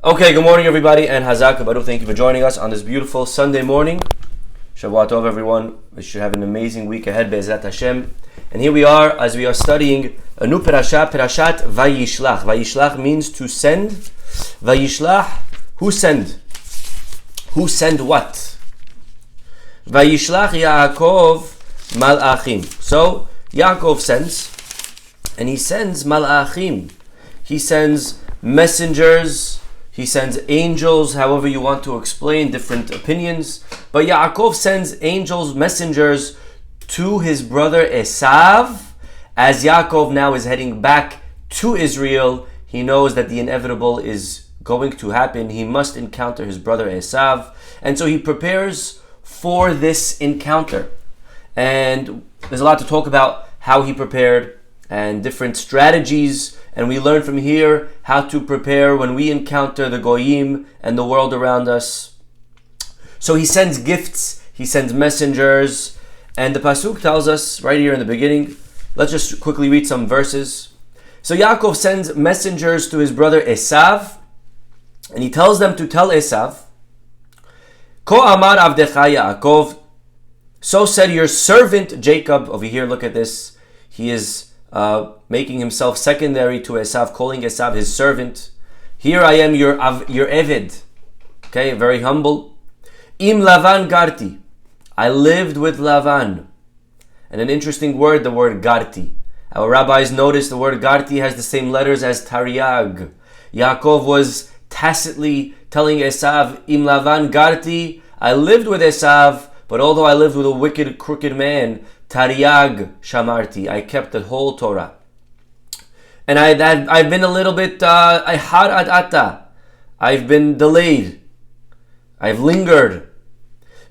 Okay, good morning everybody, and Hazak Baruch, thank you for joining us on this beautiful Sunday morning. Shavua Tov everyone. We should have an amazing week ahead, Be'ezrat Hashem. And here we are, as we are studying a new parashat Vayishlah. Vayishlah means to send. Vayishlah, who send? Who send what? Vayishlah Yaakov malachim. So, Yaakov sends, and he sends malachim. He sends messengers, he sends angels, however you want to explain different opinions. But Yaakov sends angels, messengers to his brother Isaf. As Yaakov now is heading back to Israel, he knows that the inevitable is going to happen. He must encounter his brother Isaf. And so he prepares for this encounter. And there's a lot to talk about how he prepared and different strategies. And we learn from here how to prepare when we encounter the Goyim and the world around us. So he sends gifts, he sends messengers, and the Pasuk tells us right here in the beginning. Let's just quickly read some verses. So Yaakov sends messengers to his brother Isaf, and he tells them to tell Isaf, Ko amar avdecha Yaakov, so said your servant Jacob. Over here, look at this. He is making himself secondary to Isaf, calling Isaf his servant. Here I am, your Eved. Okay, very humble. Im Lavan Garti. I lived with Lavan. And an interesting word, the word Garti. Our rabbis notice the word Garti has the same letters as Taryag. Yaakov was tacitly telling Isaf, Im Lavan Garti. I lived with Isaf, but although I lived with a wicked, crooked man, Taryag shamarti, I kept the whole Torah. And I've been a little bit har ad ata. I've been delayed. I've lingered.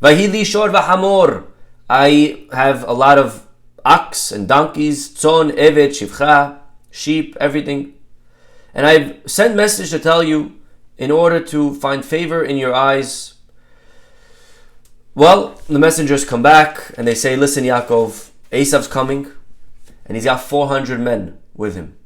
Vahili shor v'hamor. I have a lot of ox and donkeys, tzon, evet, shivcha, sheep, everything. And I've sent message to tell you in order to find favor in your eyes. Well, the messengers come back and they say, listen, Yaakov, Isaf's coming and he's got 400 men with him.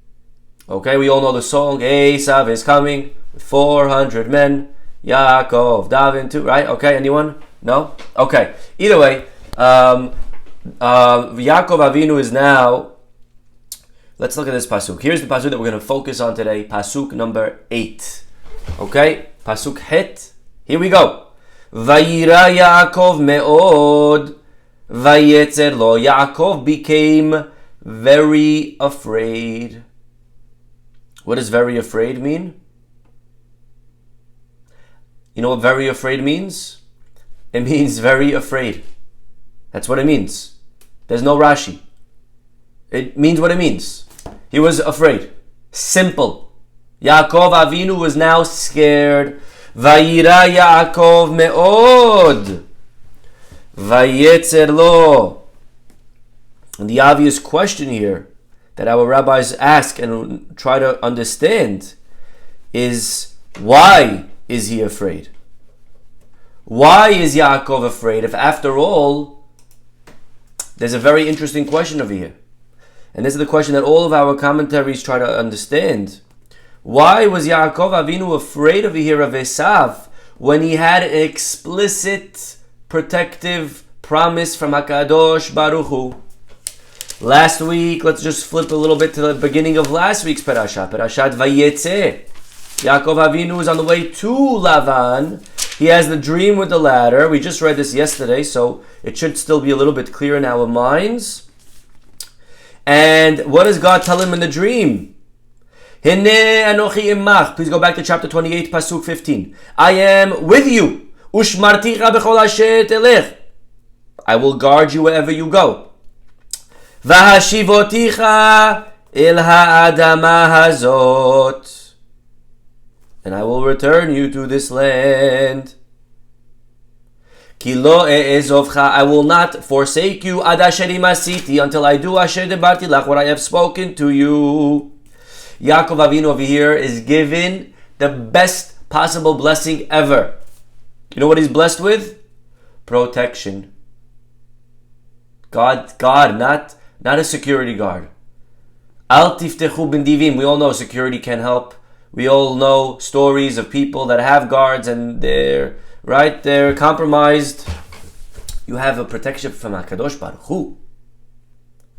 Okay, we all know the song, Isaf is coming with 400 men. Yaakov, Davin too, right? Okay, anyone? No? Okay. Either way, Yaakov Avinu is now, let's look at this pasuk. Here's the pasuk that we're going to focus on today, pasuk number 8. Okay, pasuk het. Here we go. Vayira Yaakov me'od, vayetzer lo. Yaakov became very afraid. What does very afraid mean? You know what very afraid means? It means very afraid. That's what it means. There's no Rashi. It means what it means. He was afraid. Simple. Yaakov Avinu was now scared. Vayira Yaakov me'od, vayetzer lo. And the obvious question here that our rabbis ask and try to understand is, why is he afraid? Why is Yaakov afraid if, after all, there's a very interesting question over here. And this is the question that all of our commentaries try to understand. Why was Yaakov Avinu afraid over here of Isaf when he had an explicit protective promise from HaKadosh Baruch Hu? Last week, let's just flip a little bit to the beginning of last week's parashat Vayetze. Yaakov Avinu is on the way to Lavan. He has the dream with the ladder. We just read this yesterday, so it should still be a little bit clear in our minds. And what does God tell him in the dream? Hine anochi imach. Please go back to chapter 28, pasuk 15. I am with you. Ushmarticha bechol asher telech. I will guard you wherever you go. Vahashivoticha il ha'adama hazot. And I will return you to this land. Ki lo e'ezovcha. I will not forsake you ad asher imasiti, until I do asher debarti lach, what I have spoken to you. Yaakov Avinu over here is given the best possible blessing ever. You know what he's blessed with? Protection. God, not a security guard. Al tiftechu b'ndivim. We all know security can help We all know stories of people that have guards and they're compromised. You have a protection from HaKadosh Baruch Hu.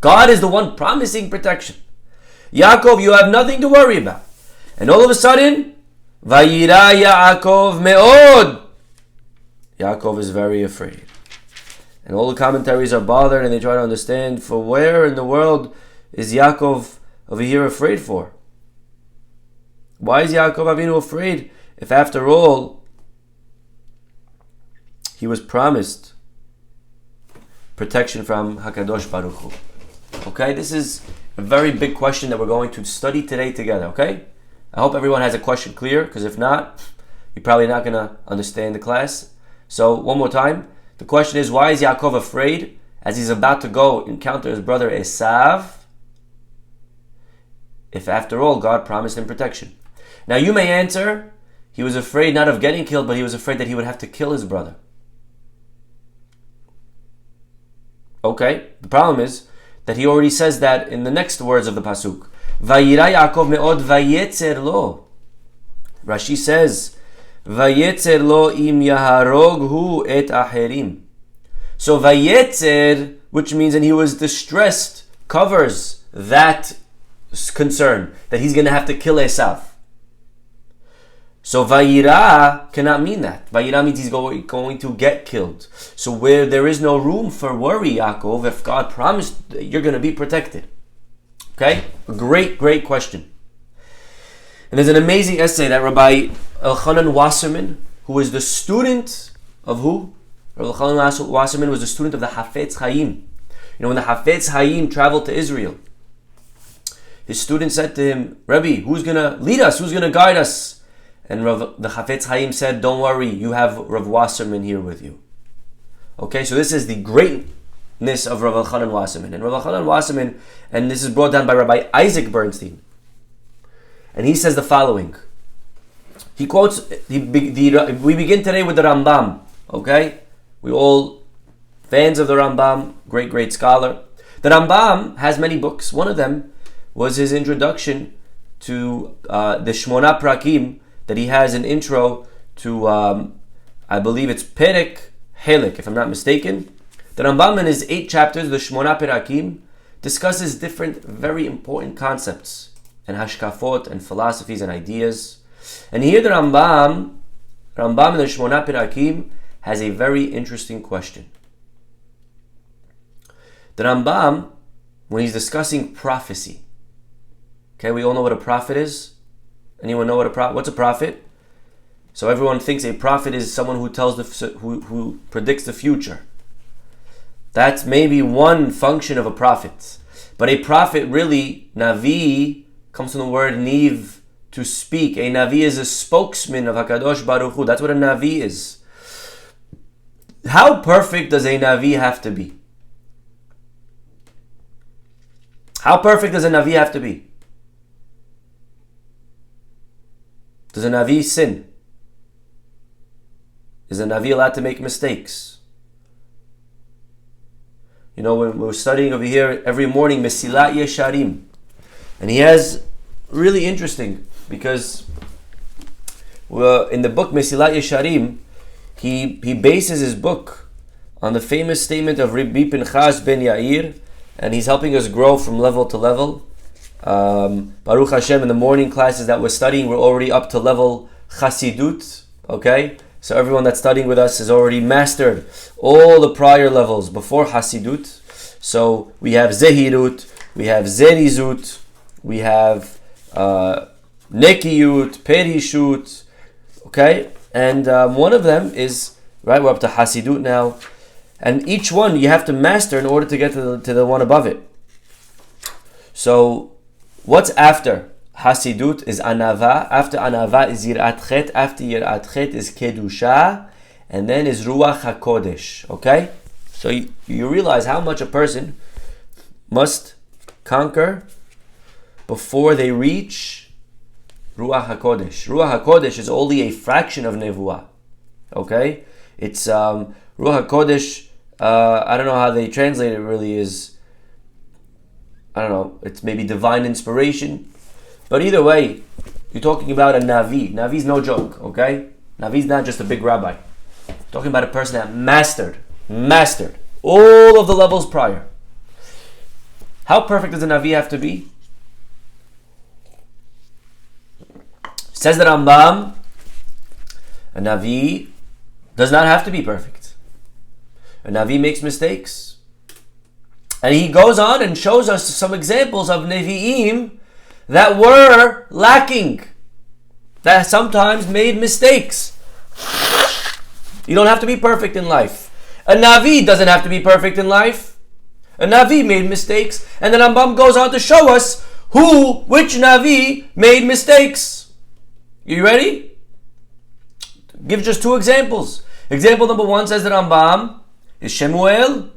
God is the one promising protection. Yaakov, you have nothing to worry about. And all of a sudden, Vayira Yaakov me'od. Yaakov is very afraid. And all the commentaries are bothered and they try to understand, for where in the world is Yaakov over here afraid for? Why is Yaakov Avinu afraid if after all he was promised protection from HaKadosh Baruch Hu? Okay, this is a very big question that we're going to study today together, okay? I hope everyone has a question clear, because if not, you're probably not going to understand the class. So, one more time. The question is, why is Yaakov afraid as he's about to go encounter his brother Isaf, if after all God promised him protection? Now you may answer, he was afraid not of getting killed, but he was afraid that he would have to kill his brother. Okay, the problem is that he already says that in the next words of the pasuk. Vayira Yaakov me'od vayetzer lo. Rashi says, vayetzer lo im yaharog hu et acherim. So vayetzer, which means and he was distressed, covers that concern that he's going to have to kill Isaf. So Vayira cannot mean that. Vayira means he's going to get killed. So where there is no room for worry, Yaakov, if God promised you're going to be protected. Okay? A great question. And there's an amazing essay that Rabbi Elchanan Wasserman, who is the student of who? Rabbi Elchanan Wasserman was the student of the Hafetz Chaim. You know, when the Hafetz Chaim traveled to Israel, his student said to him, Rabbi, who's going to lead us? Who's going to guide us? And the Hafetz Chaim said, don't worry, you have Rav Wasserman here with you. Okay, so this is the greatness of Rav Elchanan Wasserman. And Rav Elchanan Wasserman, and this is brought down by Rabbi Isaac Bernstein. And he says the following. He quotes, we begin today with the Rambam. Okay? We all fans of the Rambam, great scholar. The Rambam has many books. One of them was his introduction to the Shmona Prakim, that he has an intro to, I believe it's Perek Helik, if I'm not mistaken. The Rambam in his 8 chapters, the Shmona Perakim, discusses different very important concepts and hashkafot and philosophies and ideas. And here the Rambam in the Shmona Perakim has a very interesting question. The Rambam, when he's discussing prophecy, okay, we all know what a prophet is. Anyone know what's a prophet? So everyone thinks a prophet is someone who who predicts the future. That's maybe one function of a prophet. But a prophet really, Navi, comes from the word niv, to speak. A Navi is a spokesman of HaKadosh Baruch Hu. That's what a Navi is. How perfect does a Navi have to be? How perfect does a Navi have to be? Does a Navi sin? Is a Navi allowed to make mistakes? You know, when we're studying over here every morning, Mesilat Yesharim. And he has, really interesting, because in the book Mesilat Yesharim, he bases his book on the famous statement of Rabbi Pinchas ben Yair, and he's helping us grow from level to level. Baruch Hashem, in the morning classes that we're studying, we're already up to level Chasidut, okay? So everyone that's studying with us has already mastered all the prior levels before Hasidut. So we have Zehirut, we have Zerizut, we have Nekiyut, Perishut, okay? And one of them is, right, we're up to Hasidut now. And each one you have to master in order to get to the one above it. So what's after Hasidut is Anava. After Anava is Yirat Chet. After Yirat Chet is Kedusha. And then is Ruach HaKodesh. Okay? So you realize how much a person must conquer before they reach Ruach HaKodesh. Ruach HaKodesh is only a fraction of Nevuah. Okay? It's Ruach HaKodesh, I don't know how they translate it really is, I don't know, it's maybe divine inspiration. But either way, you're talking about a Navi. Navi's no joke, okay? Navi's not just a big rabbi. You're talking about a person that mastered all of the levels prior. How perfect does a Navi have to be? Says the Rambam, a Navi does not have to be perfect. A Navi makes mistakes. And he goes on and shows us some examples of Nevi'im that were lacking, that sometimes made mistakes. You don't have to be perfect in life. A Navi doesn't have to be perfect in life. A Navi made mistakes, and the Rambam goes on to show us which Navi made mistakes. You ready? Give just two examples. Example number one, says the Rambam, is Shemuel.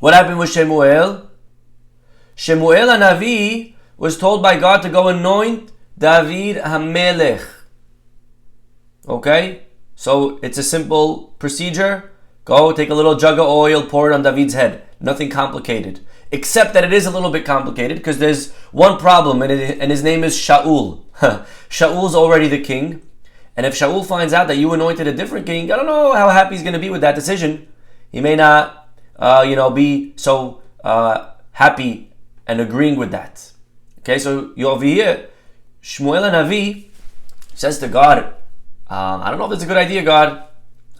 What happened with Shemuel? Shemuel, a Navi, was told by God to go anoint David HaMelech. Okay? So it's a simple procedure. Go take a little jug of oil, pour it on David's head. Nothing complicated. Except that it is a little bit complicated because there's one problem, and his name is Shaul. Shaul's already the king. And if Shaul finds out that you anointed a different king, I don't know how happy he's going to be with that decision. He may not be so happy and agreeing with that. Okay, so you over here, Shmuel Navi says to God, I don't know if it's a good idea, God.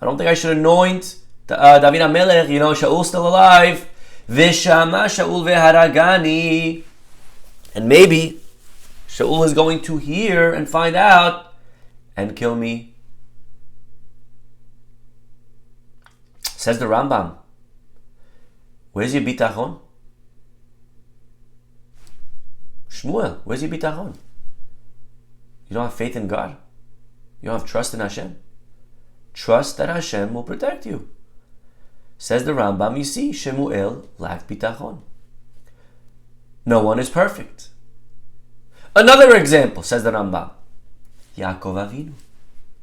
I don't think I should anoint David HaMelech. Shaul's still alive. Veshama Shaul veharagani. And maybe Shaul is going to hear and find out and kill me. Says the Rambam, where's your Bitahon? Shmuel, where's your Bitahon? You don't have faith in God? You don't have trust in Hashem? Trust that Hashem will protect you. Says the Rambam, you see, Shemuel lacked Bitahon. No one is perfect. Another example, says the Rambam, Yaakov Avinu.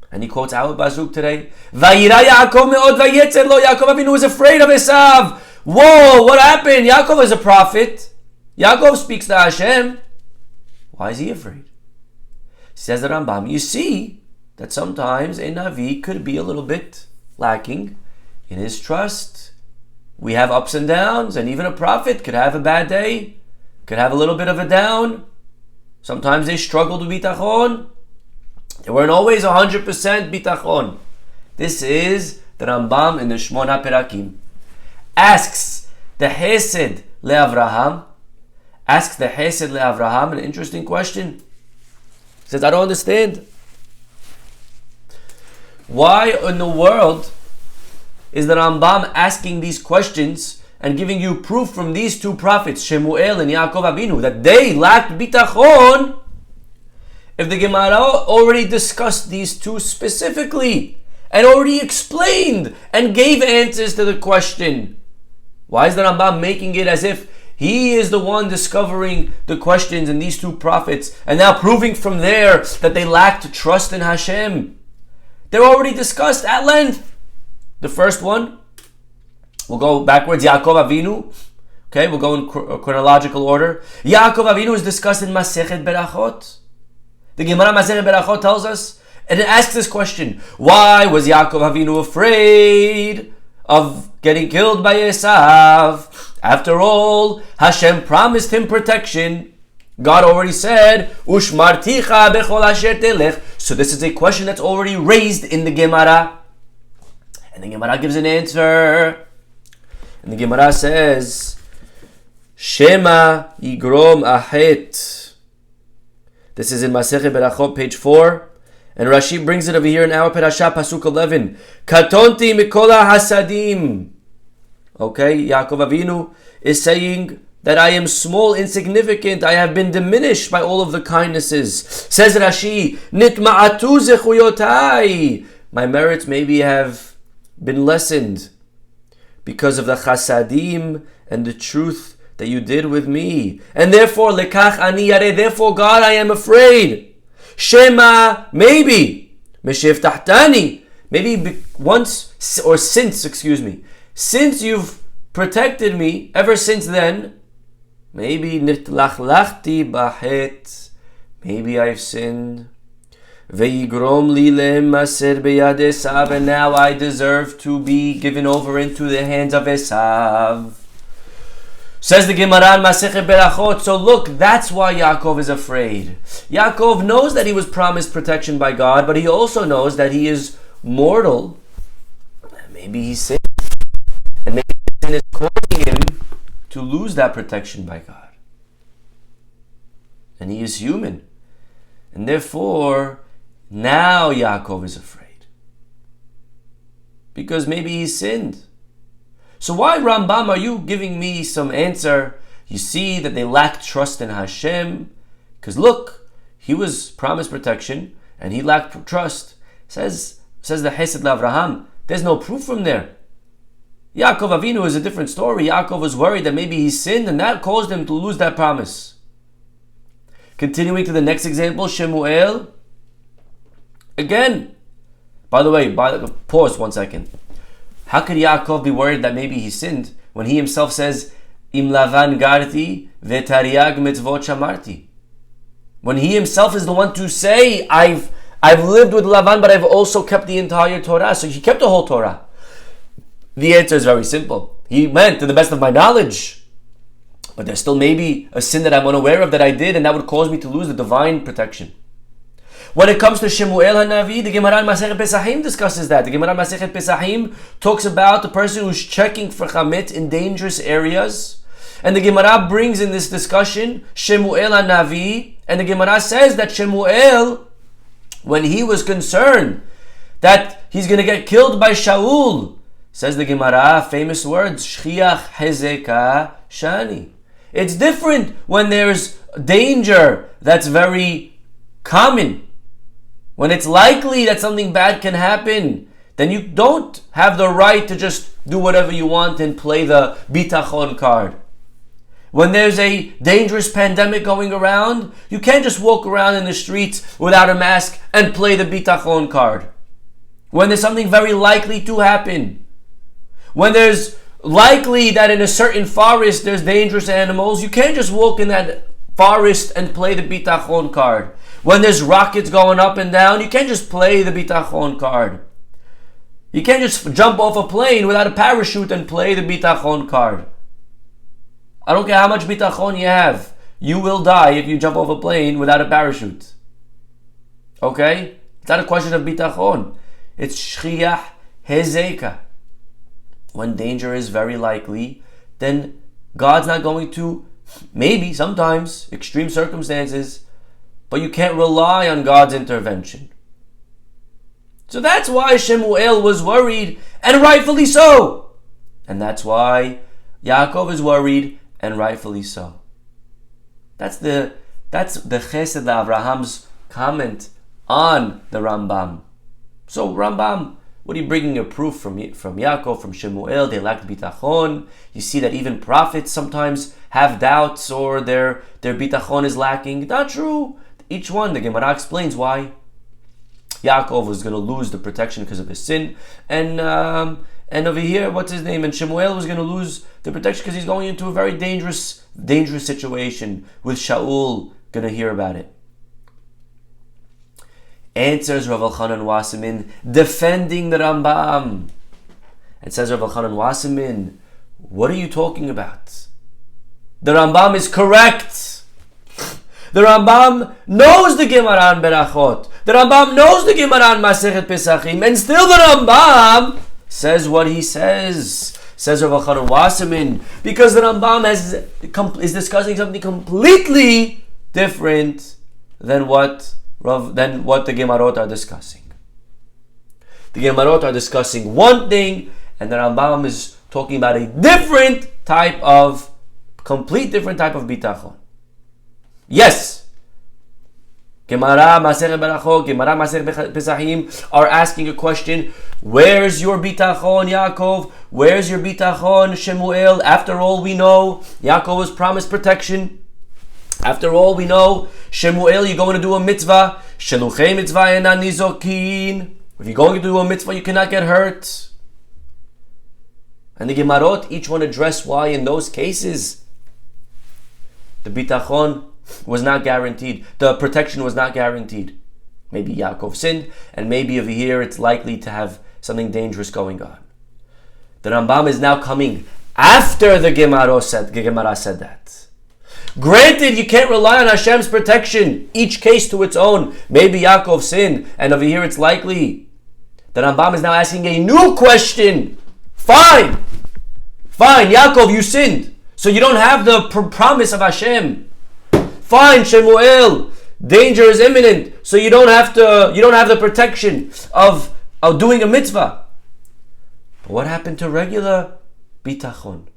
And he quotes our Bazuk today, Vayira Yaakov me'od vayetzer lo. Yaakov Avinu was afraid of Isaf. Whoa, what happened? Yaakov is a prophet. Yaakov speaks to Hashem. Why is he afraid? Says the Rambam, you see that sometimes a Navi could be a little bit lacking in his trust. We have ups and downs, and even a prophet could have a bad day, could have a little bit of a down. Sometimes they struggled with Bitahon. They weren't always 100% Bitahon. This is the Rambam in the Shmona Perakim. Asks the Hesed LeAvraham an interesting question. He says, I don't understand. Why in the world is the Rambam asking these questions and giving you proof from these two prophets, Shemuel and Yaakov Avinu, that they lacked Bitahon, if the Gemara already discussed these two specifically and already explained and gave answers to the question? Why is the Rambam making it as if he is the one discovering the questions in these two prophets and now proving from there that they lacked trust in Hashem? They're already discussed at length. The first one, we'll go backwards, Yaakov Avinu. Okay, we'll go in chronological order. Yaakov Avinu is discussed in Masechet Berachot. The Gemara Masechet Berachot tells us, and it asks this question, why was Yaakov Avinu afraid of getting killed by Isaf? After all, Hashem promised him protection. God already said, Ushmarticha bechol asher telech. So this is a question that's already raised in the Gemara. And the Gemara gives an answer. And the Gemara says, Shema yigrom ahet. This is in Masechet Berachot, page 4. And Rashi brings it over here in our Perashah, Pasuk 11. Katonti mikola hasadim. Okay, Yaakov Avinu is saying that I am small, insignificant. I have been diminished by all of the kindnesses. Says Rashi, Nitma'atu zechuyotai. My merits maybe have been lessened because of the chasadim and the truth that you did with me. And therefore, lekach ani yareh. Therefore, God, I am afraid. Shema, maybe. Meshev tahtani. Maybe once, or since, since you've protected me, ever since then, maybe nitlachlachti bahet. maybe I've sinned. Ve'yigrom li le'maser beyad Esav, and now I deserve to be given over into the hands of Esav. Says the Gemara in Masechet Berachot. So look, that's why Yaakov is afraid. Yaakov knows that he was promised protection by God, but he also knows that he is mortal. Maybe he sinned, and maybe sin is causing him to lose that protection by God. And he is human. And therefore, now Yaakov is afraid. Because maybe he sinned. So why, Rambam, are you giving me some answer? You see that they lacked trust in Hashem. Because look, he was promised protection and he lacked trust. Says the Hesed LaAvraham, there's no proof from there. Yaakov Avinu is a different story. Yaakov was worried that maybe he sinned and that caused him to lose that promise. Continuing to the next example, Shemuel. Again, by the way, pause 1 second. How could Yaakov be worried that maybe he sinned when he himself says, Im Lavan garti vetariag mitzvot shamarti? When he himself is the one to say, I've lived with Lavan, but I've also kept the entire Torah. So he kept the whole Torah. The answer is very simple. He meant, to the best of my knowledge, but there's still maybe a sin that I'm unaware of that I did, and that would cause me to lose the divine protection. When it comes to Shemuel HaNavi, the Gemara in Masechet Pesachim discusses that. The Gemara in Masechet Pesachim talks about the person who's checking for chametz in dangerous areas. And the Gemara brings in this discussion Shemuel HaNavi, and the Gemara says that Shemuel, when he was concerned that he's going to get killed by Shaul, says the Gemara, famous words, Shchiach Hezeka Shani. It's different when there's danger that's very common. When it's likely that something bad can happen, then you don't have the right to just do whatever you want and play the Bitahon card. When there's a dangerous pandemic going around, you can't just walk around in the streets without a mask and play the Bitahon card. When there's something very likely to happen, when there's likely that in a certain forest there's dangerous animals, you can't just walk in that forest and play the Bitahon card. When there's rockets going up and down, you can't just play the Bitahon card. You can't just jump off a plane without a parachute and play the Bitahon card. I don't care how much Bitahon you have. You will die if you jump off a plane without a parachute. Okay? It's not a question of Bitahon. It's Shchiach Hezeka. When danger is very likely, then God's not going to, maybe, sometimes, extreme circumstances, but you can't rely on God's intervention. So that's why Shemuel was worried, and rightfully so. And that's why Yaakov is worried, and rightfully so. That's the Chesed Abraham's comment on the Rambam. So Rambam, what are you bringing a proof from Yaakov, from Shemuel? They lacked bitachon. You see that even prophets sometimes have doubts or their bitachon is lacking. Not true. Each one, the Gemara explains why Yaakov was going to lose the protection because of his sin, and over here, what's his name? And Shemuel was going to lose the protection because he's going into a very dangerous situation with Shaul. Going to hear about it. Answers Rav Elchanan Wasserman, defending the Rambam. It says Rav Elchanan Wasserman, what are you talking about? The Rambam is correct. The Rambam knows the Gemara in Berachot. The Rambam knows the Gemara in Masechet Pesachim, and still the Rambam says what he says. Says Rav Elchanan Wasserman, because the Rambam is discussing something completely different than what the Gemarot are discussing. The Gemarot are discussing one thing, and the Rambam is talking about a complete different type of bitachon. Yes, Gemara, Masechet Berachot, Gemara, Masechet Pesachim are asking a question. Where's your bitachon, Yaakov? Where's your bitachon, Shemuel? After all, we know Yaakov was promised protection. After all, we know Shemuel, you're going to do a mitzvah. Sheluchei mitzvah enan nizokin. If you're going to do a mitzvah, you cannot get hurt. And the Gemarot, each one address why in those cases the bitachon was not guaranteed. The protection was not guaranteed. Maybe Yaakov sinned, and maybe over here it's likely to have something dangerous going on. The Rambam is now coming after the Gemara said that. Granted, you can't rely on Hashem's protection, each case to its own. Maybe Yaakov sinned, and over here it's likely. The Rambam is now asking a new question. Fine, Yaakov, you sinned, so you don't have the promise of Hashem. Fine, Shemuel, danger is imminent, so you don't have the protection of doing a mitzvah. But what happened to regular bitachon?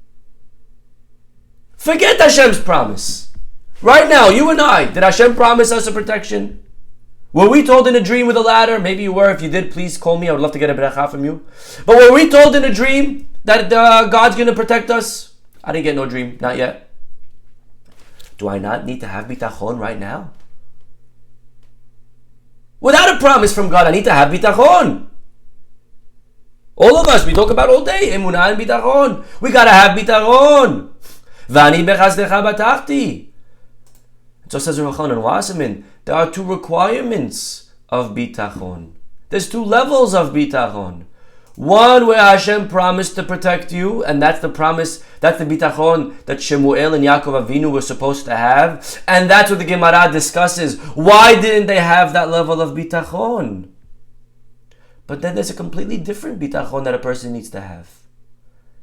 Forget Hashem's promise. Right now, you and I, did Hashem promise us a protection? Were we told in a dream with a ladder? Maybe you were. If you did, please call me. I would love to get a bracha from you. But were we told in a dream that God's going to protect us? I didn't get no dream. Not yet. Do I not need to have bitachon right now? Without a promise from God, I need to have bitachon. All of us, we talk about all day. Emunah and bitachon. We got to have bitachon. Vani bechazdecha batachti. So says Rav Chanan Wasserman, there are two requirements of bitachon. There's two levels of bitachon. One where Hashem promised to protect you, and that's the promise, that's the bitachon that Shemuel and Yaakov Avinu were supposed to have. And that's what the Gemara discusses. Why didn't they have that level of bitachon? But then there's a completely different bitachon that a person needs to have.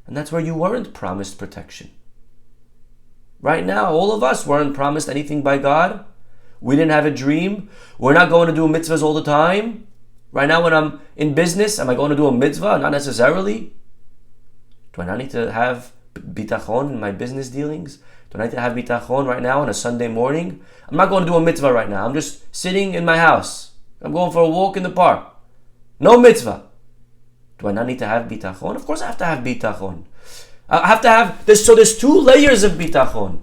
And that's where you weren't promised protection. Right now, all of us weren't promised anything by God. We didn't have a dream. We're not going to do mitzvahs all the time. Right now, when I'm in business, am I going to do a mitzvah? Not necessarily. Do I not need to have bitachon in my business dealings? Do I need to have bitachon right now on a Sunday morning? I'm not going to do a mitzvah right now. I'm just sitting in my house. I'm going for a walk in the park. No mitzvah. Do I not need to have bitachon? Of course I have to have bitachon. I have to have this. So there's two layers of bitachon.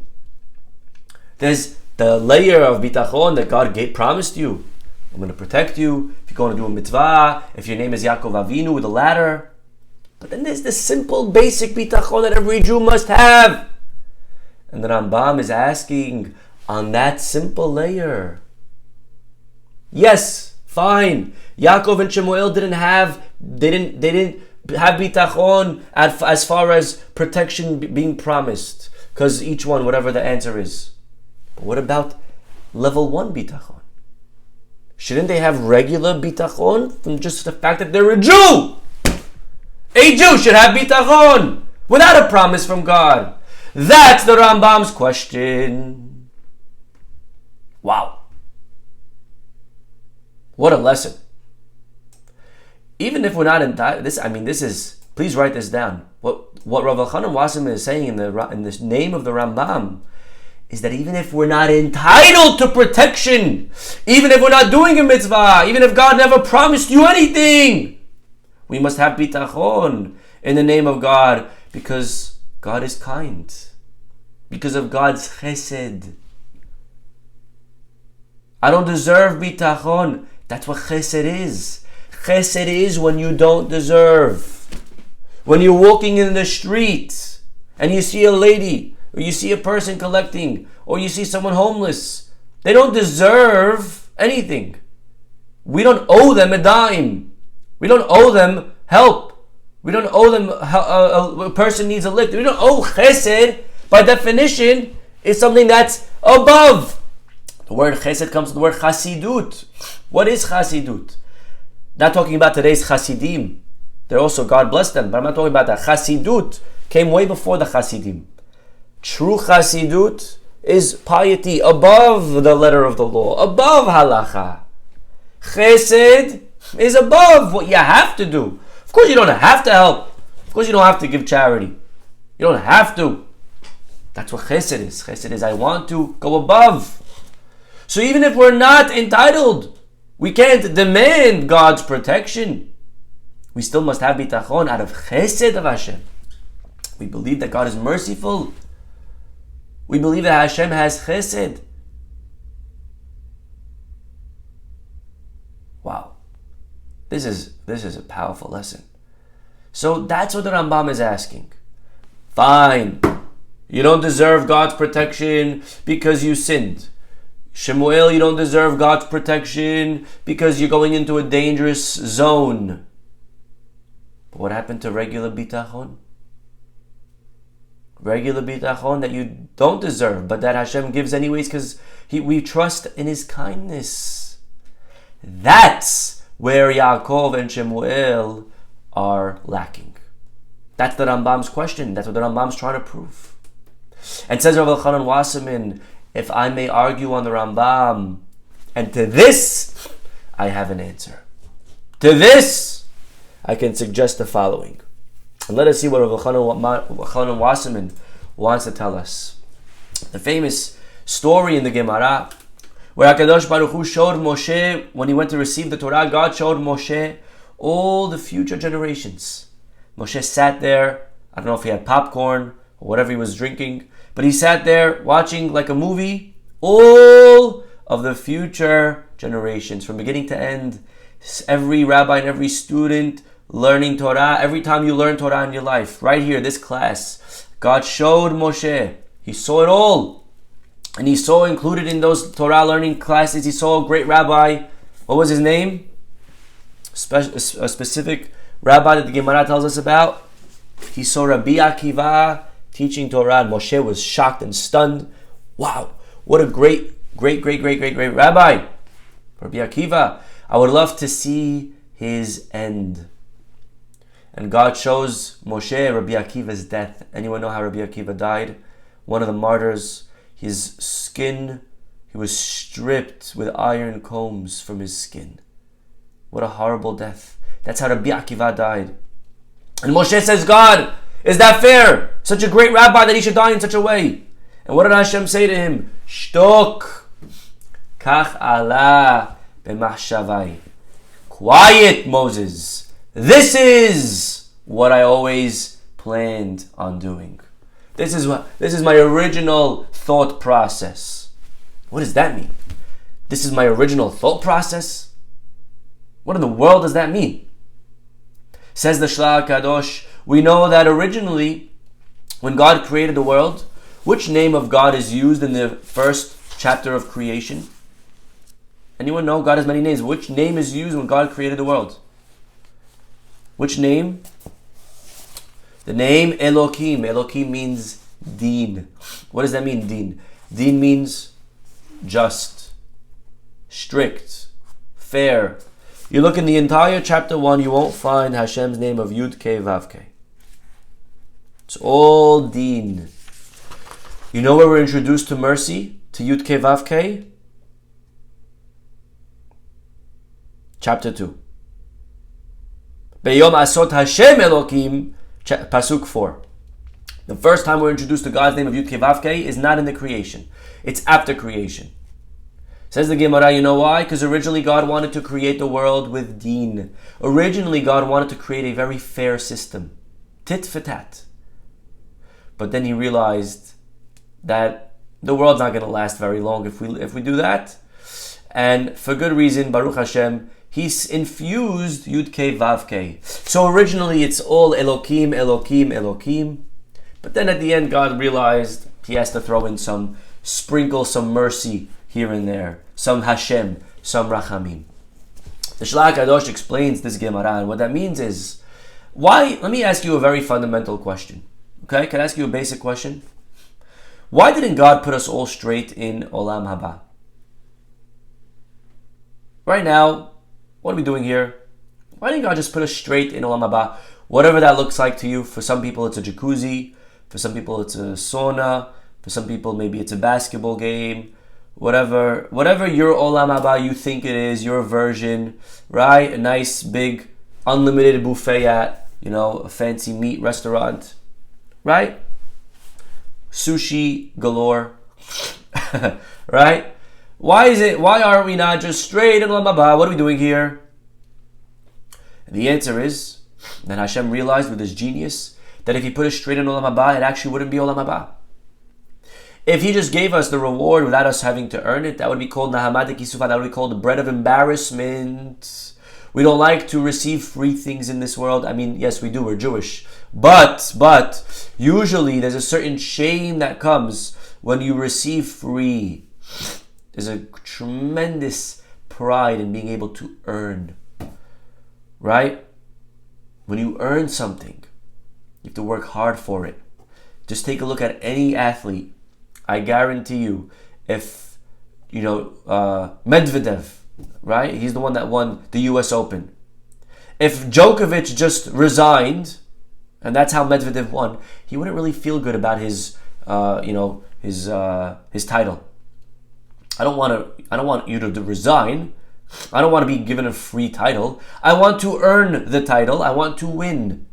There's the layer of bitachon that God promised you. I'm going to protect you if you're going to do a mitzvah, if your name is Yaakov Avinu with a ladder. But then there's this simple, basic bitachon that every Jew must have. And the Rambam is asking on that simple layer. Yes, fine. Yaakov and Shemuel didn't have bitachon as far as protection being promised, because each one, whatever the answer is. But what about level 1 bitachon? Shouldn't they have regular bitachon from just the fact that they're a Jew? A Jew should have bitachon without a promise from God. That's the Rambam's question. Wow. What a lesson. Even if we're not entitled, this is, please write this down. What Rav Chanan Wasserman is saying in the name of the Rambam is that even if we're not entitled to protection, even if we're not doing a mitzvah, even if God never promised you anything, we must have bitachon in the name of God, because God is kind, because of God's chesed. I don't deserve bitachon. That's what chesed is. Chesed is when you don't deserve. When you're walking in the street and you see a lady, or you see a person collecting, or you see someone homeless, they don't deserve anything. We don't owe them a dime. We don't owe them help. We don't owe them a person needs a lift. We don't owe chesed. By definition, is something that's above. The word chesed comes from the word chasidut. What is chasidut? Not talking about today's chasidim. They're also, God bless them, but I'm not talking about that. Chasidut came way before the chasidim. True chasidut is piety above the letter of the law, above halacha. Chesed is above what you have to do. Of course you don't have to help. Of course you don't have to give charity. You don't have to. That's what chesed is. Chesed is I want to go above. So even if we're not entitled, we can't demand God's protection. We still must have bitachon out of chesed of Hashem. We believe that God is merciful. We believe that Hashem has chesed. Wow. This is a powerful lesson. So that's what the Rambam is asking. Fine. You don't deserve God's protection because you sinned. Shemuel, you don't deserve God's protection because you're going into a dangerous zone. But what happened to regular bitahon? Regular bitahon that you don't deserve, but that Hashem gives anyways because we trust in His kindness. That's where Yaakov and Shemuel are lacking. That's the Rambam's question. That's what the Rambam's trying to prove. And says Rav Elchanan Wasserman, if I may argue on the Rambam, and to this, I have an answer. To this, I can suggest the following. And let us see what Rav Elchanan Wasserman wants to tell us. The famous story in the Gemara, where HaKadosh Baruch Hu showed Moshe, when he went to receive the Torah, God showed Moshe all the future generations. Moshe sat there, I don't know if he had popcorn or whatever he was drinking, but he sat there watching like a movie, all of the future generations, from beginning to end. Every rabbi and every student learning Torah, every time you learn Torah in your life, right here, this class, God showed Moshe, he saw it all. And he saw included in those Torah learning classes, he saw a great rabbi. What was his name? A specific rabbi that the Gemara tells us about. He saw Rabbi Akiva teaching Torah, and Moshe was shocked and stunned. Wow, what a great rabbi. Rabbi Akiva, I would love to see his end. And God shows Moshe Rabbi Akiva's death. Anyone know how Rabbi Akiva died? One of the martyrs. His skin, he was stripped with iron combs from his skin. What a horrible death. That's how Rabbi Akiva died. And Moshe says, God, is that fair? Such a great rabbi that he should die in such a way. And what did Hashem say to him? Shtok. Kach Allah b'machshavai. Quiet, Moses. This is what I always planned on doing. This is my original thought process. What does that mean? This is my original thought process? What in the world does that mean? Says the Shlach Kadosh, we know that originally, when God created the world, which name of God is used in the first chapter of creation? Anyone know? God has many names. Which name is used when God created the world? Which name? The name Elokim. Elokim means Deen. What does that mean, Deen? Deen means just, strict, fair. You look in the entire chapter 1, you won't find Hashem's name of Yud Kei Vav Kei. It's all Deen. You know where we're introduced to mercy? To Yud Kei Vav Kei? Chapter 2. Beyom Asot Hashem Elokim, Pasuk 4. The first time we're introduced to God's name of Yud Kei Vav Kei is not in the creation. It's after creation. Says the Gemara, you know why? Because originally God wanted to create the world with Deen. Originally God wanted to create a very fair system. Tit for tat. But then he realized that the world's not going to last very long if we do that. And for good reason, Baruch Hashem, He's infused Yud Kei Vav Kei. So originally it's all Elokim, Elokim, Elokim. But then at the end God realized He has to throw in some mercy here and there. Some Hashem, some Rachamim. The Shlach Kadosh explains this Gemara, and what that means is, why? Let me ask you a very fundamental question. Okay, can I ask you a basic question? Why didn't God put us all straight in Olam Haba? Right now, what are we doing here? Why didn't God just put us straight in Olam Haba? Whatever that looks like to you. For some people it's a jacuzzi. For some people it's a sauna. For some people maybe it's a basketball game. Whatever your Olam Haba you think it is, your version, right? A nice big unlimited buffet at, a fancy meat restaurant, right? Sushi galore, right? Why are we not just straight in Olam Haba? What are we doing here? And the answer is that Hashem realized with His genius that if He put us straight in Olam Haba, it actually wouldn't be Olam Haba. If He just gave us the reward without us having to earn it, that would be called Nahamad Kisufa, that would be called the bread of embarrassment. We don't like to receive free things in this world. I mean, yes, we do, we're Jewish. But usually there's a certain shame that comes when you receive free. There's a tremendous pride in being able to earn, right? When you earn something, you have to work hard for it. Just take a look at any athlete. I guarantee you, if, Medvedev, right? He's the one that won the US Open. If Djokovic just resigned, and that's how Medvedev won, he wouldn't really feel good about his title. I don't want you to resign. I don't want to be given a free title. I want to earn the title. I want to win.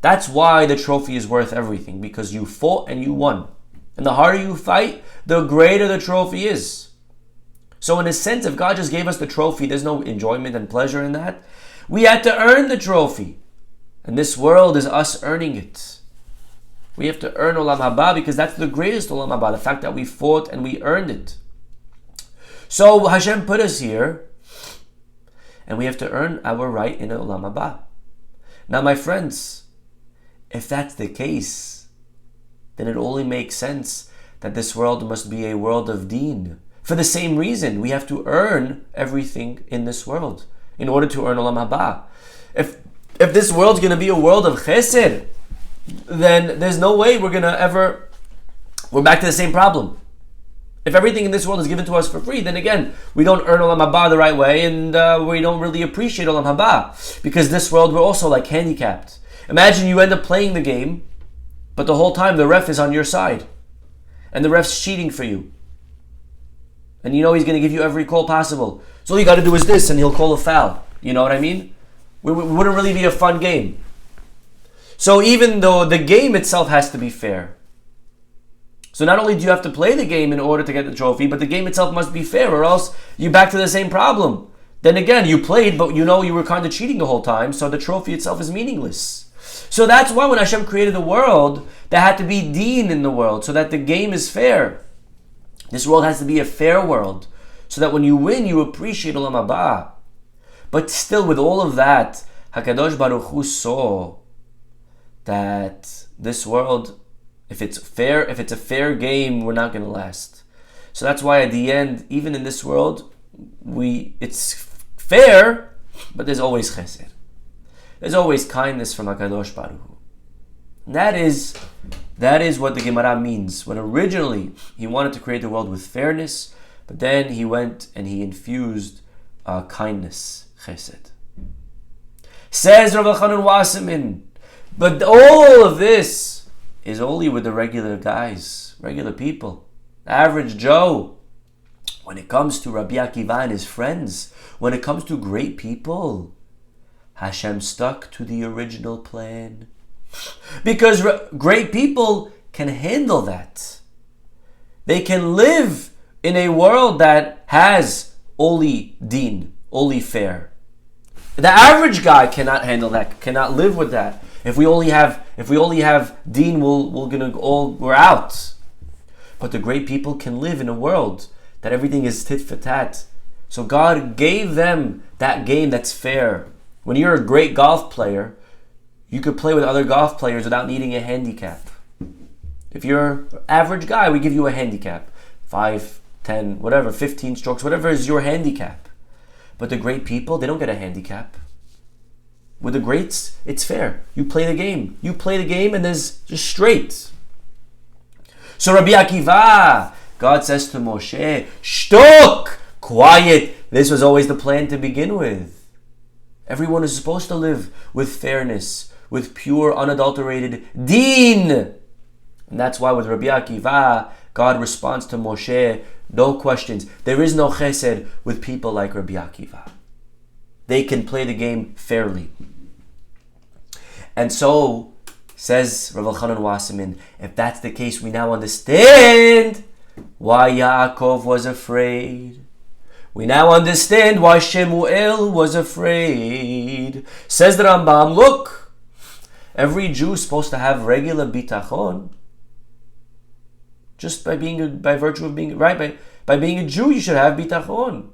That's why the trophy is worth everything, because you fought and you won. And the harder you fight, the greater the trophy is. So in a sense, if God just gave us the trophy, there's no enjoyment and pleasure in that. We had to earn the trophy. And this world is us earning it. We have to earn Olam Haba, because that's the greatest Olam Haba, the fact that we fought and we earned it. So Hashem put us here, and we have to earn our right in Olam Haba. Now, my friends, if that's the case, then it only makes sense that this world must be a world of deen. For the same reason, we have to earn everything in this world in order to earn Olam Haba. If this world's going to be a world of chesed, then there's no way we're back to the same problem. If everything in this world is given to us for free, then again, we don't earn Olam Haba the right way, and we don't really appreciate Olam Haba. Because this world, we're also like handicapped. Imagine you end up playing the game, but the whole time the ref is on your side. And the ref's cheating for you. And you know he's going to give you every call possible. So all you got to do is this, and he'll call a foul. You know what I mean? It wouldn't really be a fun game. So even though the game itself has to be fair. So not only do you have to play the game in order to get the trophy, but the game itself must be fair, or else you're back to the same problem. Then again, you played, but you were kind of cheating the whole time, so the trophy itself is meaningless. So that's why when Hashem created the world, there had to be deen in the world, so that the game is fair. This world has to be a fair world, so that when you win, you appreciate Olam Haba. But still, with all of that, HaKadosh Baruch Hu saw that this world, if it's a fair game, we're not going to last. So that's why at the end, even in this world, it's fair, but there's always chesed. There's always kindness from HaKadosh Baruch Hu. And that is what the Gemara means. When originally he wanted to create the world with fairness, but then he went and he infused kindness, chesed. Says Rabbi Chanun Wasserman, but all of this is only with the regular guys, regular people, average Joe. When it comes to Rabbi Akiva and his friends, when it comes to great people, Hashem stuck to the original plan. Because great people can handle that. They can live in a world that has only deen, only fair. The average guy cannot handle that, cannot live with that. If we only have deen, we're out. But the great people can live in a world that everything is tit for tat. So God gave them that game that's fair. When you're a great golf player, you could play with other golf players without needing a handicap. If you're an average guy, we give you a handicap. 5, 10, whatever, 15 strokes, whatever is your handicap. But the great people, they don't get a handicap. With the greats, it's fair. You play the game. You play the game and there's just straight. So Rabbi Akiva, God says to Moshe, Shtok, quiet. This was always the plan to begin with. Everyone is supposed to live with fairness, with pure, unadulterated deen. And that's why with Rabbi Akiva, God responds to Moshe, no questions. There is no chesed with people like Rabbi Akiva. They can play the game fairly. And so, says Rav Elchanan Wasserman, if that's the case, we now understand why Yaakov was afraid. We now understand why Shemuel was afraid. Says the Rambam, look, every Jew is supposed to have regular bitahon. Just by virtue of being right, by being a Jew, you should have bitahon.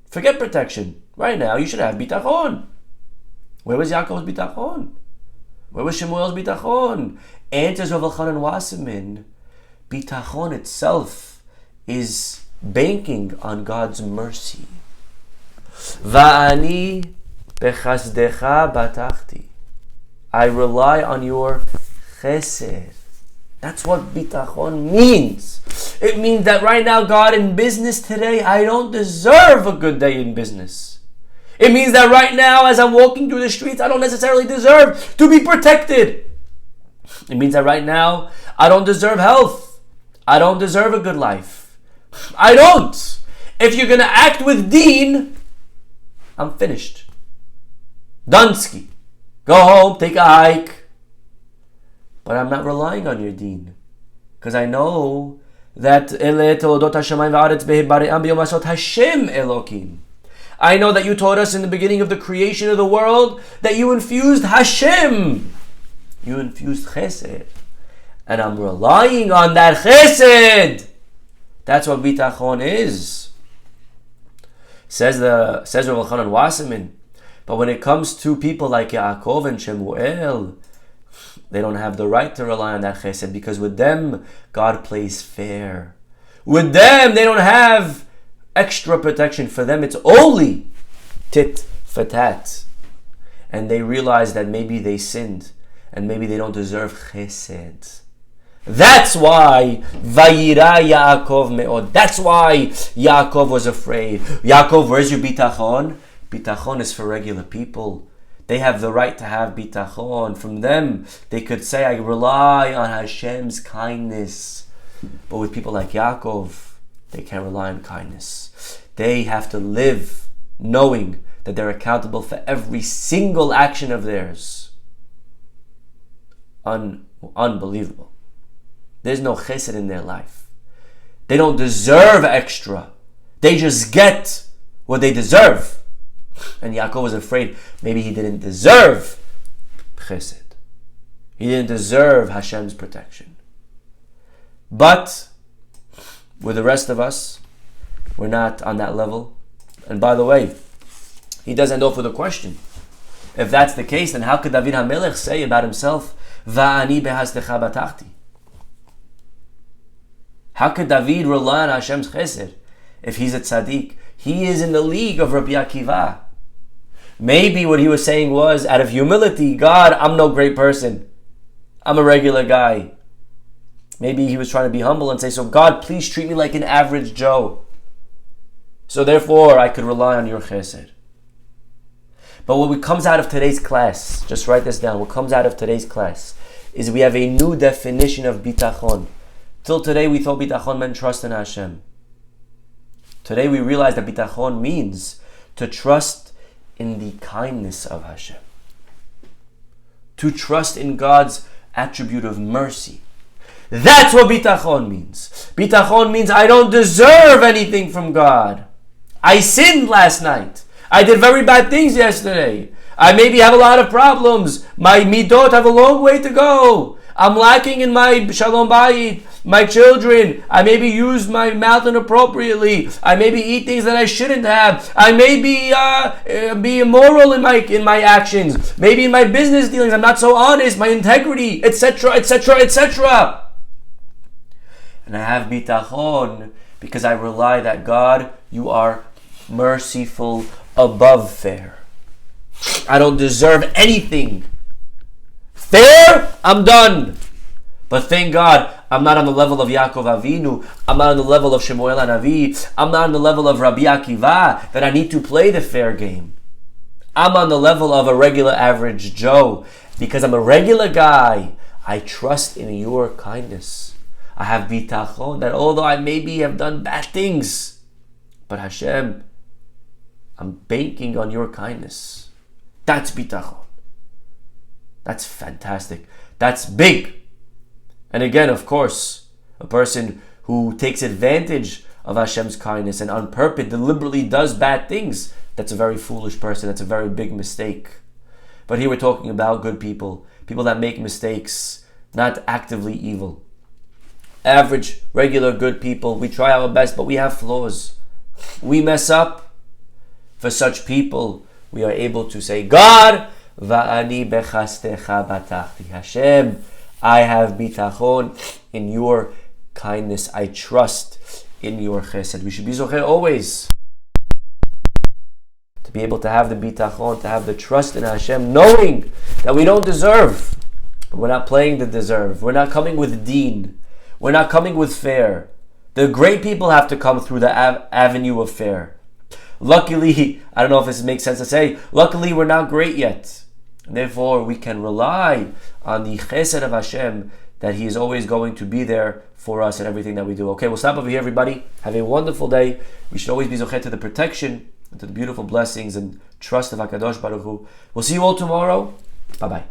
Forget protection. Right now, you should have bitahon. Where was Yaakov's bitahon? Where was Shemuel's bitahon? Answers Rav Elchanan Wasserman, bitahon itself is banking on God's mercy. Va'ani bechasdecha batachti. I rely on your chesed. That's what bitachon means. It means that right now, God, in business today, I don't deserve a good day in business. It means that right now, as I'm walking through the streets, I don't necessarily deserve to be protected. It means that right now, I don't deserve health. I don't deserve a good life. I don't. If you're going to act with deen, I'm finished. Dunsky. Go home, take a hike. But I'm not relying on your deen. Because I know that Hashem Elokim. I know that you taught us in the beginning of the creation of the world that you infused Hashem. You infused chesed. And I'm relying on that chesed. That's what bitachon is. Says Rav Elchanan Wasserman. But when it comes to people like Yaakov and Shemuel, they don't have the right to rely on that chesed, because with them, God plays fair. With them, they don't have extra protection. For them, it's only tit for tat. And they realize that maybe they sinned, and maybe they don't deserve chesed. That's why Vayira Yaakov me'od. That's why Yaakov was afraid. Yaakov, where's your bitachon? Bitachon is for regular people. They have the right to have bitachon. From them, they could say, I rely on Hashem's kindness. But with people like Yaakov, they can't rely on kindness. They have to live knowing that they're accountable for every single action of theirs. Unbelievable. There's no chesed in their life. They don't deserve extra. They just get what they deserve. And Yaakov was afraid maybe he didn't deserve chesed. He didn't deserve Hashem's protection. But with the rest of us, we're not on that level. And by the way, he does end off with a question. If that's the case, then how could David HaMelech say about himself, Va'ani behasdecha batachti? How could David rely on Hashem's chesed if he's a tzaddik? He is in the league of Rabbi Akiva. Maybe what he was saying was, out of humility, God, I'm no great person. I'm a regular guy. Maybe he was trying to be humble and say, so God, please treat me like an average Joe. So therefore, I could rely on your chesed. But what comes out of today's class, just write this down, what comes out of today's class is we have a new definition of bitachon. Till today, we thought bitachon meant trust in Hashem. Today, we realize that bitachon means to trust in the kindness of Hashem. To trust in God's attribute of mercy. That's what bitachon means. Bitachon means I don't deserve anything from God. I sinned last night. I did very bad things yesterday. I maybe have a lot of problems. My midot have a long way to go. I'm lacking in my shalom bayit, my children. I maybe use my mouth inappropriately. I maybe eat things that I shouldn't have. I may be immoral in my actions. Maybe in my business dealings, I'm not so honest. My integrity, etc., etc., etc. And I have bitachon because I rely that God, you are merciful above fair. I don't deserve anything. Fair, I'm done. But thank God, I'm not on the level of Yaakov Avinu. I'm not on the level of Shemuel Navi. I'm not on the level of Rabbi Akiva that I need to play the fair game. I'm on the level of a regular average Joe. Because I'm a regular guy, I trust in your kindness. I have bitachon that although I maybe have done bad things, but Hashem, I'm banking on your kindness. That's bitachon. That's fantastic. That's big. And again, of course, a person who takes advantage of Hashem's kindness and on purpose deliberately does bad things, that's a very foolish person. That's a very big mistake. But here we're talking about good people. People that make mistakes, not actively evil. Average, regular, good people. We try our best, but we have flaws. We mess up. For such people, we are able to say, God, Va'ani bechastecha batachti. Hashem, I have bitachon in your kindness. I trust in your chesed. We should be zocher always to be able to have the bitahon, to have the trust in Hashem, knowing that we don't deserve. But we're not playing the deserve. We're not coming with deen. We're not coming with fair. The great people have to come through the avenue of fair. Luckily, I don't know if this makes sense to say, luckily we're not great yet. And therefore, we can rely on the chesed of Hashem, that He is always going to be there for us in everything that we do. Okay, we'll stop over here, everybody. Have a wonderful day. We should always be zochet to the protection, to the beautiful blessings and trust of HaKadosh Baruch Hu. We'll see you all tomorrow. Bye-bye.